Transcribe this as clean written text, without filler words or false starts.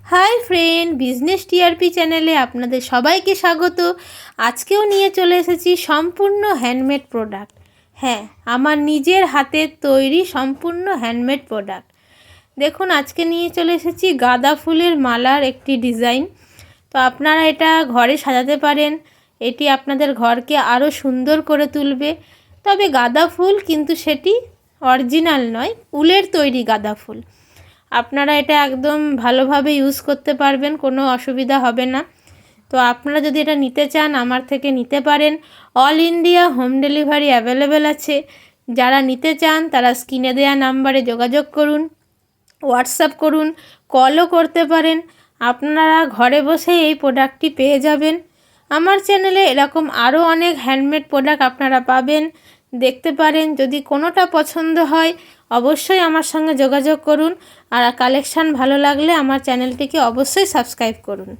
Hi friend, business TRP চ্যানেলে আপনাদের সবাইকে স্বাগত। আজকেও নিয়ে চলে এসেছি সম্পূর্ণ হ্যান্ডমেড প্রোডাক্ট। হ্যাঁ, আমার নিজের হাতের তৈরি সম্পূর্ণ হ্যান্ডমেড প্রোডাক্ট। দেখুন, আজকে নিয়ে চলে এসেছি গাঁদা ফুলের মালার একটি ডিজাইন। তো আপনারা এটা ঘরে সাজাতে পারেন। এটি আপনাদের ঘরকে আরও সুন্দর করে তুলবে। তবে গাঁদা ফুল কিন্তু সেটি অরিজিনাল নয়, উলের তৈরি গাঁদা ফুল। আপনারা এটা একদম ভালোভাবে ইউজ করতে পারবেন, কোনো অসুবিধা হবে না। তো আপনারা যদি এটা নিতে চান আমার থেকে নিতে পারেন। All India home delivery available আছে। যারা নিতে চান তারা স্ক্রিনে দেওয়া নাম্বারে যোগাযোগ করুন, হোয়াটসঅ্যাপ করুন, কলও করতে পারেন। আপনারা ঘরে বসে এই প্রোডাক্টটি পেয়ে যাবেন। আমার চ্যানেলে এরকম আরও অনেক হ্যান্ডমেড প্রোডাক্ট আপনারা পাবেন, দেখতে পারেন। যদি কোনোটা পছন্দ হয় অবশ্যই আমার সঙ্গে যোগাযোগ করুন। আর কালেকশান ভালো লাগলে আমার চ্যানেলটিকে অবশ্যই সাবস্ক্রাইব করুন।